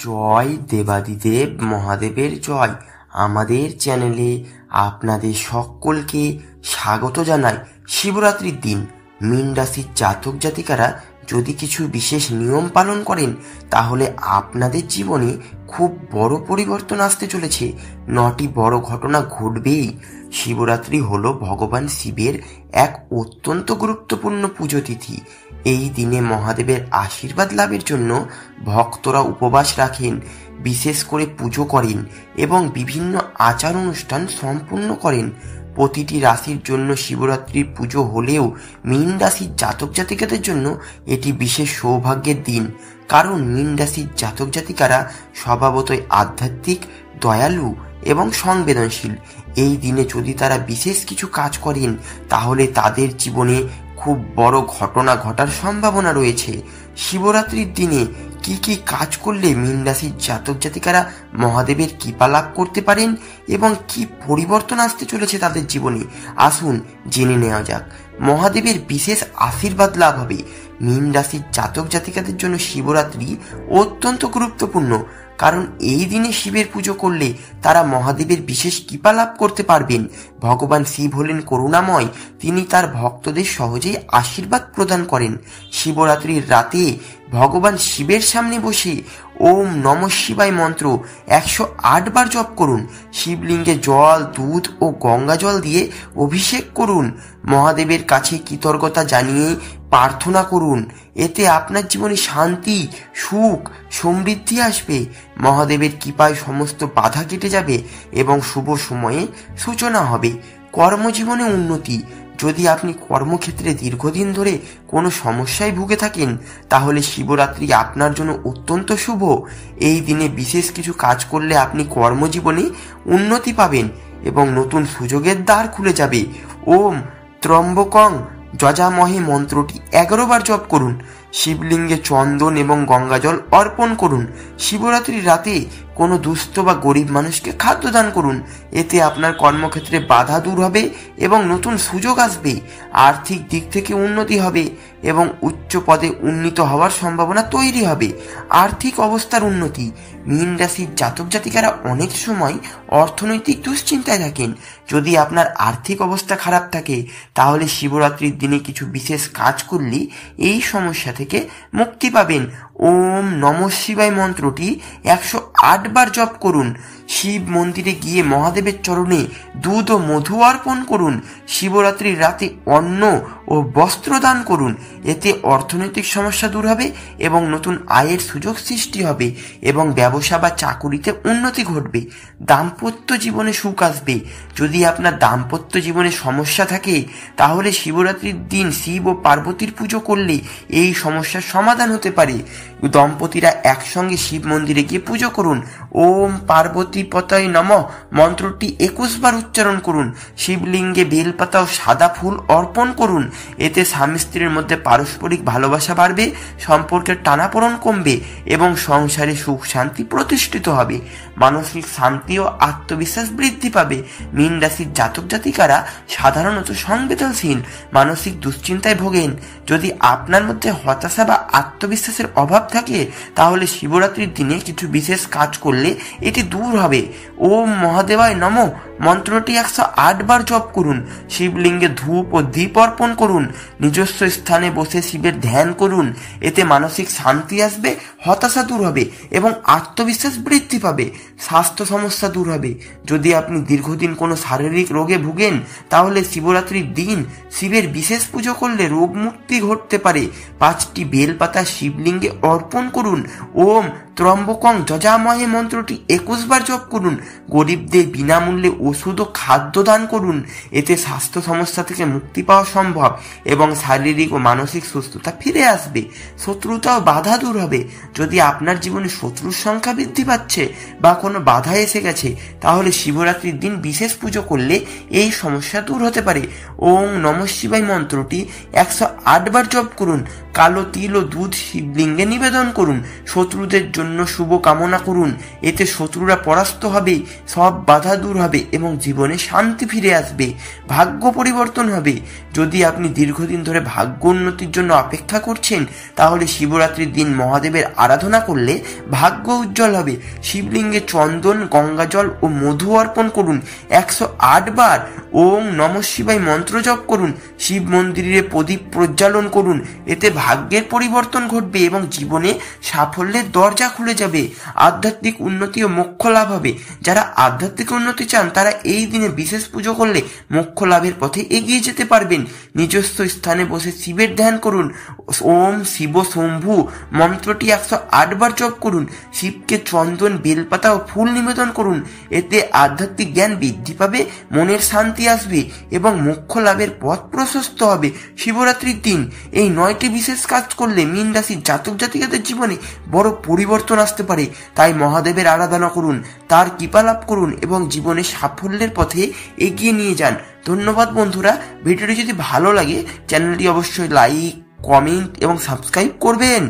জয় দেবাদিদেব মহাদেবের জয়। আমাদের চ্যানেলে আপনাদের সকলকে স্বাগত জানাই। শিবরাত্রির দিন মীন রাশির জাতক জাতিকারা যদি কিছু বিশেষ নিয়ম পালন করেন তাহলে আপনাদের জীবনে খুব বড় পরিবর্তন আসতে চলেছে। 9টি বড় ঘটনা ঘটবেই। শিবরাত্রি হলো ভগবান শিবের এক অত্যন্ত গুরুত্বপূর্ণ পুজো তিথি। এই দিনে মহাদেবের আশীর্বাদ লাভের জন্য ভক্তরা উপবাস রাখেন, বিশেষ করে পুজো করেন এবং বিভিন্ন আচার অনুষ্ঠান সম্পূর্ণ করেন। প্রতিটি রাশির জন্য শিবরাত্রির পুজো হলেও মীন রাশির জাতক জাতিকাদের জন্য এটি বিশেষ সৌভাগ্যের দিন, কারণ মীন রাশির জাতক জাতিকারা স্বভাবতই আধ্যাত্মিক, দয়ালু এবং সংবেদনশীল। এই দিনে যদি তারা বিশেষ কিছু কাজ করেন তাহলে তাদের জীবনে খুব বড় ঘটনা ঘটার সম্ভাবনা রয়েছে। শিবরাত্রির দিনে কি কি কাজ করলে মীন রাশির জাতক জাতিকারা মহাদেবের কৃপা লাভ করতে পারেন এবং কি পরিবর্তন আসতে চলেছে তাদের জীবনে, আসুন জেনে নেওয়া যাক। মহাদেবের বিশেষ আশীর্বাদ লাভ হবে। মীন রাশির জাতক জাতিকাদের জন্য শিবরাত্রি অত্যন্ত গুরুত্বপূর্ণ, কারণ এই দিনে শিবের পুজো করলে তারা মহাদেবের বিশেষ কৃপা লাভ করতে পারবেন। ভগবান শিব হলেন করুণাময়, তিনি তার ভক্তদের সহজেই আশীর্বাদ প্রদান করেন। শিবরাত্রির রাতে ভগবান শিবের সামনে বসে ওম নমঃ শিবায় মন্ত্র 108 বার জপ করুন। শিবলিঙ্গে জল, দুধ ও গঙ্গা জল দিয়ে অভিষেক করুন। মহাদেবের কাছে কৃতজ্ঞতা জানিয়ে প্রার্থনা করুন। এতে আপনার জীবনে শান্তি, সুখ, সমৃদ্ধি আসবে। মহাদেবের কৃপায় সমস্ত বাধা কেটে যাবে এবং শুভ সময়ে সূচনা হবে। কর্মজীবনে উন্নতি। যদি আপনি কর্মক্ষেত্রে দীর্ঘদিন ধরে কোনো সমস্যায় ভুগে থাকেন তাহলে শিবরাত্রি আপনার জন্য অত্যন্ত শুভ। এই দিনে বিশেষ কিছু কাজ করলে আপনি কর্মজীবনে উন্নতি পাবেন এবং নতুন সুযোগের দ্বার খুলে যাবে। ওম ত্রম্বকং যজামহে মন্ত্রটি 11 বার জপ করুন। শিবলিঙ্গে চন্দন এবং গঙ্গাজল অর্পণ করুন। শিবরাত্রির রাতে কোনো দুস্থ বা গরিব মানুষকে খাদ্য দান করুন। এতে আপনার কর্মক্ষেত্রে বাধা দূর হবে এবং নতুন সুযোগ আসবে। আর্থিক দিক থেকে উন্নতি হবে এবং উচ্চ পদে উন্নীত হওয়ার সম্ভাবনা তৈরি হবে। আর্থিক অবস্থার উন্নতি। মীন রাশির জাতক জাতিকারা অনেক সময় অর্থনৈতিক দুশ্চিন্তায় থাকেন। যদি আপনার আর্থিক অবস্থা খারাপ থাকে তাহলে শিবরাত্রির দিনে কিছু বিশেষ কাজ করলে এই সমস্যা থেকে মুক্তি পাবেন। ওম নমঃ শিবায় মন্ত্রটি 108 বার জপ করুন। শিব মন্দিরে গিয়ে মহাদেবের চরণে দুধ ও মধু অর্পণ করুন। শিবরাত্রির রাতে অন্ন ও বস্ত্র দান করুন। এতে অর্থনৈতিক সমস্যা দূর হবে এবং নতুন আয়ের সুযোগ সৃষ্টি হবে এবং ব্যবসা বা চাকুরিতে উন্নতি ঘটবে। দাম্পত্য জীবনে সুখ আসবে। যদি আপনার দাম্পত্য জীবনে সমস্যা থাকে তাহলে শিবরাত্রির দিন শিব ও পার্বতীর পুজো করলে এই সমস্যার সমাধান হতে পারে। দম্পতিরা একসঙ্গে শিব মন্দিরে গিয়ে পুজো করুন। ওম পার্বতী পতায় নমঃ মন্ত্রটি 21 বার উচ্চারণ করুন। শিবলিঙ্গে বেলপাতা ও সাদা ফুল অর্পণ করুন। এতে স্বামী স্ত্রীর মধ্যে পারস্পরিক ভালোবাসা বাড়বে, সম্পর্কের টানাপোড়েন কমবে এবং সংসারে সুখ শান্তি প্রতিষ্ঠিত হবে। মানসিক শান্তি ও আত্মবিশ্বাস বৃদ্ধি পাবে। মীন রাশির জাতক জাতিকারা সাধারণত সংবেদনশীল, মানসিক দুশ্চিন্তায় ভোগেন। যদি আপনার মধ্যে হতাশা বা আত্মবিশ্বাসের অভাব থাকে তাহলে শিবরাত্রির দিনে কিছু বিশেষ কাজ করলে এটি দূর হবে। ওম মহাদেবায় নমঃ মন্ত্রটি 108 বার জপ করুন। শিবলিঙ্গে ধূপ ও দীপ অর্পণ করুন। নিজস্ব স্থানে বসে শিবের ধ্যান করুন। এতে মানসিক শান্তি আসবে, হতাশা দূর হবে এবং আত্মবিশ্বাস বৃদ্ধি পাবে। স্বাস্থ্য সমস্যা দূর হবে। যদি আপনি দীর্ঘদিন কোনো শারীরিক রোগে ভুগেন তাহলে শিবরাত্রির দিন শিবের বিশেষ পুজো করলে রোগ মুক্তি ঘটতে পারে। 5টি বেলপাতা শিবলিঙ্গে অর্পণ করুন। ওম ত্রম্বকং যজামহে মন্ত্রটি 21 বার জপ করুন। গরিবদের বিনামূল্যে ওষুধ ও খাদ্য দান করুন। এতে স্বাস্থ্য সমস্যা থেকে মুক্তি পাওয়া সম্ভব এবং শারীরিক ও মানসিক সুস্থতা ফিরে আসবে। শত্রুতা ও বাধা দূর হবে। যদি আপনার জীবনে শত্রুর সংখ্যা বৃদ্ধি পাচ্ছে বা কোনো বাধা এসে গেছে তাহলে শিবরাত্রির দিন বিশেষ পুজো করলে এই সমস্যা দূর হতে পারে। ওম নমঃ শিবায় মন্ত্রটি 108 বার জপ করুন। কালো তিল ও দুধ শিবলিঙ্গে নিবেদন করুন। শত্রুদের জন্য শুভ কামনা করুন। এতে শত্রুরা পরাস্ত হবে, সব বাধা দূর হবে এবং এবং জীবনে শান্তি ফিরে আসবে, ভাগ্য পরিবর্তন হবে। যদি আপনি দীর্ঘদিন ধরে ভাগ্য উন্নতির জন্য অপেক্ষা করছেন, তাহলে শিবরাত্রির দিন মহাদেবের আরাধনা করলে ভাগ্য উজ্জ্বল হবে। শিবলিঙ্গে চন্দন, গঙ্গাজল ও মধু অর্পণ করুন। 108 বার ওম নমঃ শিবায় মন্ত্র জপ করুন। শিব মন্দিরে প্রদীপ প্রজ্বালন করুন। এতে ভাগ্যের পরিবর্তন ঘটবে এবং জীবনে সাফল্যের দরজা খুলে যাবে। আধ্যাত্মিক উন্নতি ও মোক্ষ লাভ হবে। যারা আধ্যাত্মিক উন্নতি চান তারা এই দিনে বিশেষ পুজো করলে মোক্ষ লাভের পথে এগিয়ে যেতে পারবেন। নিজস্ব স্থানে বসে শিবের ধ্যান করুন। ওম শিব শম্ভু মন্ত্রটি 108 বার জপ করুন। শিবকে চন্দন, বেলপাতা ও ফুল নিবেদন করুন। এতে আধ্যাত্মিক জ্ঞান বৃদ্ধি পাবে, মনের শান্তি আসবে এবং মোক্ষ লাভের পথ প্রশস্ত হবে। শিবরাত্রির দিন এই 9টি বিশেষ কাজ করলে মীন রাশির জাতক জাতিকাদের জীবনে বড় পরিবর্তন আসতে পারে। তাই মহাদেবের আরাধনা করুন, তার কৃপা লাভ করুন এবং জীবনে সাফল্যের পথে এগিয়ে নিয়ে যান। ধন্যবাদ বন্ধুরা। ভিডিওটি যদি ভালো লাগে চ্যানেলটি অবশ্যই লাইক, কমেন্ট এবং সাবস্ক্রাইব করবেন।